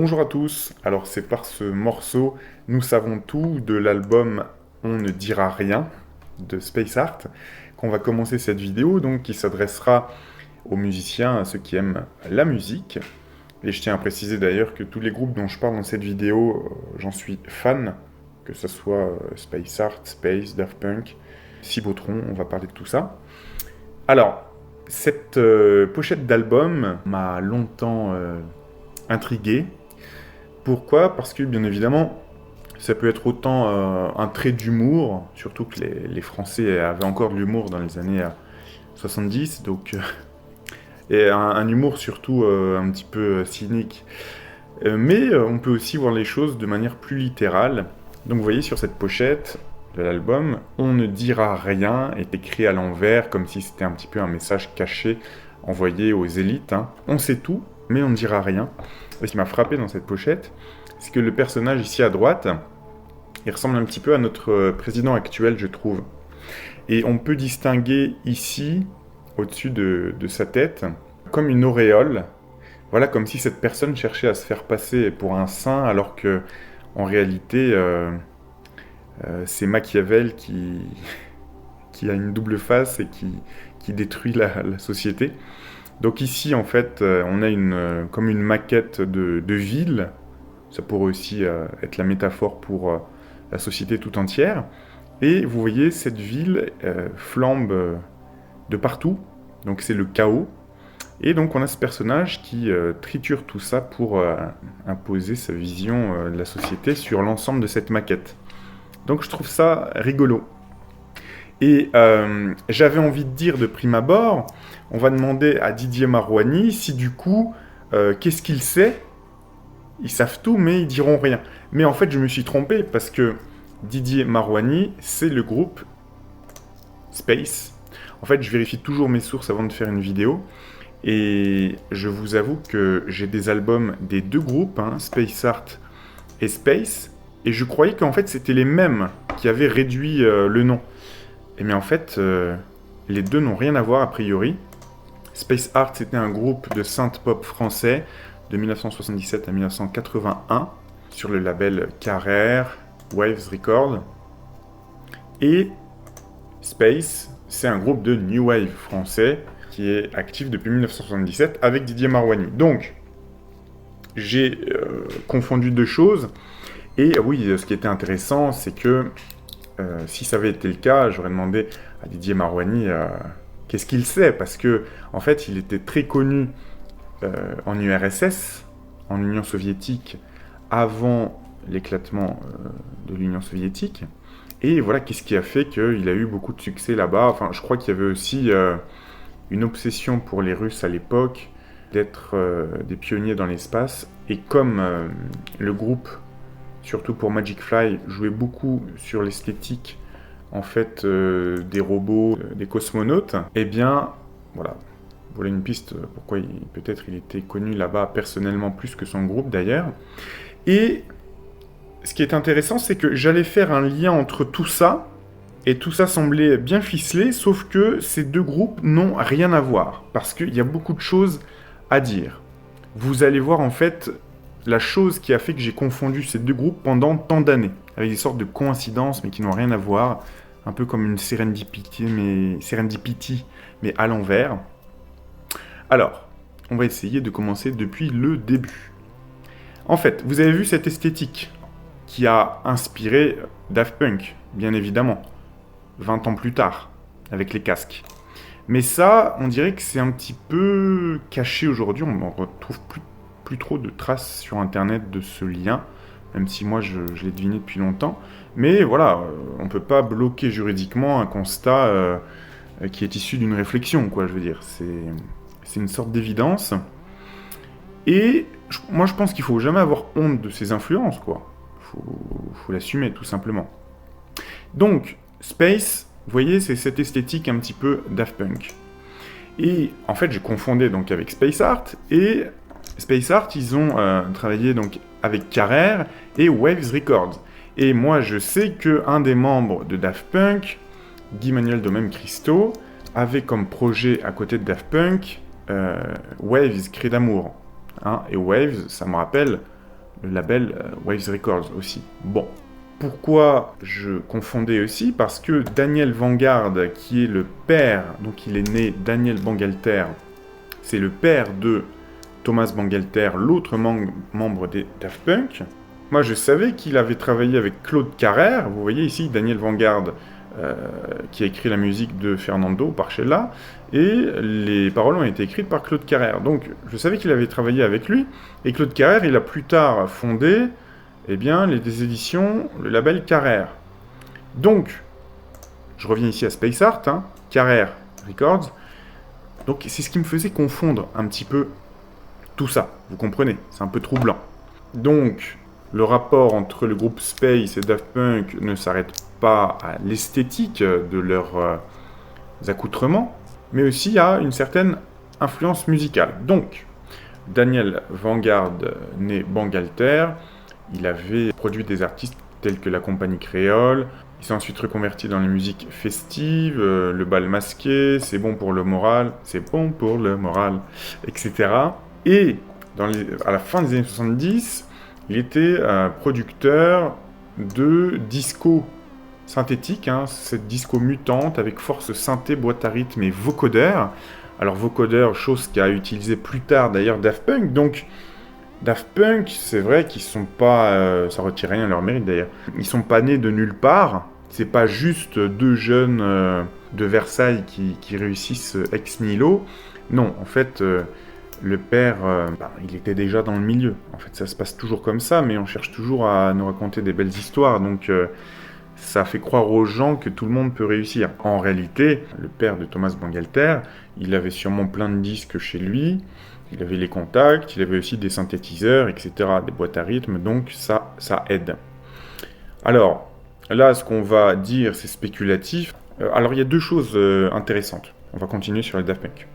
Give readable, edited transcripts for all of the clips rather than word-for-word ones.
Bonjour à tous, alors c'est par ce morceau Nous savons tout de l'album On ne dira rien de Space Art qu'on va commencer cette vidéo donc qui s'adressera aux musiciens, à ceux qui aiment la musique. Et je tiens à préciser d'ailleurs que tous les groupes dont je parle dans cette vidéo, j'en suis fan, que ce soit Space Art, Space, Daft Punk, Cybotron, on va parler de tout ça. Alors, cette pochette d'album m'a longtemps intrigué. Pourquoi? Parce que, bien évidemment, ça peut être autant un trait d'humour, surtout que les Français avaient encore de l'humour dans les années 70, donc, et un humour surtout un petit peu cynique. Mais on peut aussi voir les choses de manière plus littérale. Donc vous voyez sur cette pochette de l'album, On ne dira rien est écrit à l'envers, comme si c'était un petit peu un message caché envoyé aux élites. Hein. On sait tout, mais on ne dira rien. Et ce qui m'a frappé dans cette pochette, c'est que le personnage ici à droite, il ressemble un petit peu à notre président actuel, je trouve. Et on peut distinguer ici, au-dessus de sa tête, comme une auréole. Voilà, comme si cette personne cherchait à se faire passer pour un saint, alors que, en réalité, c'est Machiavel qui a une double face et qui détruit la société. Donc ici, en fait, on a comme une maquette de ville. Ça pourrait aussi être la métaphore pour la société tout entière. Et vous voyez, cette ville flambe de partout. Donc c'est le chaos. Et donc on a ce personnage qui triture tout ça pour imposer sa vision de la société sur l'ensemble de cette maquette. Donc je trouve ça rigolo. Et j'avais envie de dire de prime abord, on va demander à Didier Marouani si du coup, qu'est-ce qu'il sait? Ils savent tout, mais ils diront rien. Mais en fait, je me suis trompé, parce que Didier Marouani, c'est le groupe Space. En fait, je vérifie toujours mes sources avant de faire une vidéo. Et je vous avoue que j'ai des albums des deux groupes, hein, Space Art et Space. Et je croyais qu'en fait, c'était les mêmes qui avaient réduit le nom. Et mais en fait, les deux n'ont rien à voir a priori. Space Art, c'était un groupe de synth-pop français de 1977 à 1981 sur le label Carrère, Waves Records. Et Space, c'est un groupe de New Wave français qui est actif depuis 1977 avec Didier Marouani. Donc, j'ai confondu deux choses. Et oui, ce qui était intéressant, c'est que si ça avait été le cas, j'aurais demandé à Didier Marouani qu'est-ce qu'il sait, parce que en fait, il était très connu en URSS, en Union soviétique, avant l'éclatement de l'Union soviétique. Et voilà, qu'est-ce qui a fait qu'il a eu beaucoup de succès là-bas. Enfin, je crois qu'il y avait aussi une obsession pour les Russes à l'époque, d'être des pionniers dans l'espace. Et comme le groupe, surtout pour Magic Fly, jouait beaucoup sur l'esthétique en fait des robots, des cosmonautes, eh bien, voilà. Voilà une piste pourquoi peut-être il était connu là-bas personnellement plus que son groupe d'ailleurs. Et ce qui est intéressant, c'est que j'allais faire un lien entre tout ça, et tout ça semblait bien ficelé, sauf que ces deux groupes n'ont rien à voir, parce qu'il y a beaucoup de choses à dire. Vous allez voir en fait la chose qui a fait que j'ai confondu ces deux groupes pendant tant d'années, avec des sortes de coïncidences mais qui n'ont rien à voir, un peu comme une serendipity, mais à l'envers. Alors, on va essayer de commencer depuis le début. En fait, vous avez vu cette esthétique qui a inspiré Daft Punk, bien évidemment, 20 ans plus tard, avec les casques. Mais ça, on dirait que c'est un petit peu caché aujourd'hui, on n'en retrouve plus trop de traces sur Internet de ce lien, même si moi je l'ai deviné depuis longtemps. Mais voilà, on ne peut pas bloquer juridiquement un constat qui est issu d'une réflexion, quoi, je veux dire. C'est une sorte d'évidence. Et moi, je pense qu'il faut jamais avoir honte de ses influences, quoi. Faut l'assumer, tout simplement. Donc, Space, vous voyez, c'est cette esthétique un petit peu Daft Punk. Et en fait, j'ai confondu donc avec Space Art. Et Space Art, ils ont travaillé donc avec Carrère et Waves Records. Et moi, je sais qu'un des membres de Daft Punk, Guy-Manuel Domem-Christo, avait comme projet à côté de Daft Punk Waves, Cris d'amour. Hein, et Waves, ça me rappelle le label Waves Records aussi. Bon. Pourquoi je confondais aussi? Parce que Daniel Vanguard, qui est le père, donc il est né Daniel Bangalter, c'est le père de Thomas Bangalter, l'autre membre des Daft Punk. Moi, je savais qu'il avait travaillé avec Claude Carrère. Vous voyez ici Daniel Vanguard, qui a écrit la musique de Fernando Parchella, et les paroles ont été écrites par Claude Carrère. Donc, je savais qu'il avait travaillé avec lui, et Claude Carrère, il a plus tard fondé, eh bien, des éditions, le label Carrère. Donc, je reviens ici à Space Art, hein, Carrère Records. Donc, c'est ce qui me faisait confondre un petit peu tout ça, vous comprenez, c'est un peu troublant. Donc, le rapport entre le groupe Space et Daft Punk ne s'arrête pas à l'esthétique de leurs accoutrements, mais aussi à une certaine influence musicale. Donc, Daniel Vanguard, né Bangalter, il avait produit des artistes tels que la Compagnie Créole. Il s'est ensuite reconverti dans les musiques festives, le bal masqué, c'est bon pour le moral, c'est bon pour le moral, etc. Et à la fin des années 70, il était producteur de disco synthétique, hein, cette disco mutante avec force synthé, boîte à rythme et vocodeur. Alors vocodeur, chose qu'a utilisé plus tard d'ailleurs Daft Punk, donc Daft Punk, c'est vrai qu'ils sont pas... ça retire rien à leur mérite d'ailleurs. Ils sont pas nés de nulle part. C'est pas juste deux jeunes de Versailles qui réussissent ex nihilo. Non, en fait, le père, il était déjà dans le milieu. En fait, ça se passe toujours comme ça, mais on cherche toujours à nous raconter des belles histoires. Donc, ça fait croire aux gens que tout le monde peut réussir. En réalité, le père de Thomas Bangalter, il avait sûrement plein de disques chez lui. Il avait les contacts, il avait aussi des synthétiseurs, etc., des boîtes à rythme, donc ça aide. Alors, là, ce qu'on va dire, c'est spéculatif. Alors, il y a deux choses intéressantes. On va continuer sur les Daft Punk.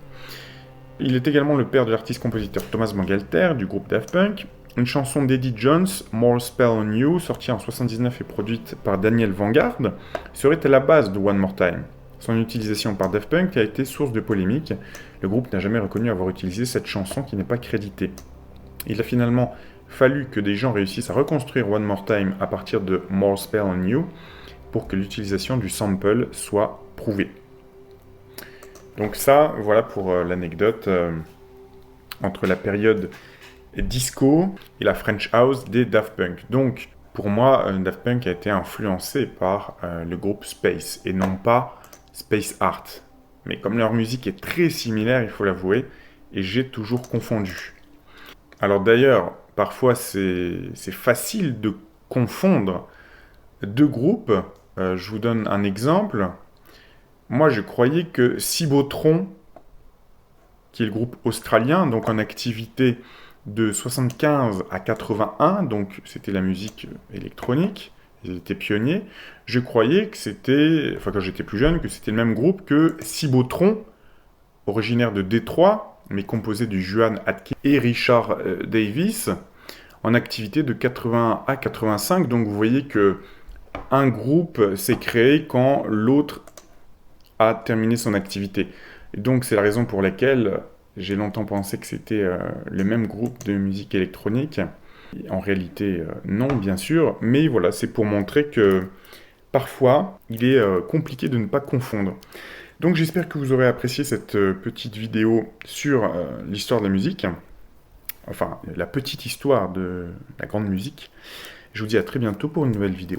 Il est également le père de l'artiste-compositeur Thomas Bangalter, du groupe Daft Punk. Une chanson d'Eddie Jones, More Spell on You, sortie en 1979 et produite par Daniel Vanguard, serait à la base de One More Time. Son utilisation par Daft Punk a été source de polémique. Le groupe n'a jamais reconnu avoir utilisé cette chanson qui n'est pas créditée. Il a finalement fallu que des gens réussissent à reconstruire One More Time à partir de More Spell on You pour que l'utilisation du sample soit prouvée. Donc ça, voilà pour l'anecdote entre la période disco et la French House des Daft Punk. Donc, pour moi, Daft Punk a été influencé par le groupe Space et non pas Space Art. Mais comme leur musique est très similaire, il faut l'avouer, et j'ai toujours confondu. Alors d'ailleurs, parfois c'est facile de confondre deux groupes. Je vous donne un exemple. Moi, je croyais que Cybotron, qui est le groupe australien, donc en activité de 75 à 81, donc c'était la musique électronique, ils étaient pionniers, je croyais que c'était, enfin quand j'étais plus jeune, que c'était le même groupe que Cybotron, originaire de Détroit, mais composé du Juan Atkins et Richard Davis, en activité de 81 à 85, donc vous voyez que un groupe s'est créé quand l'autre a terminé son activité. Et donc c'est la raison pour laquelle j'ai longtemps pensé que c'était le même groupe de musique électronique. En réalité, non, bien sûr. Mais voilà, c'est pour montrer que parfois, il est compliqué de ne pas confondre. Donc j'espère que vous aurez apprécié cette petite vidéo sur l'histoire de la musique. Enfin, la petite histoire de la grande musique. Je vous dis à très bientôt pour une nouvelle vidéo.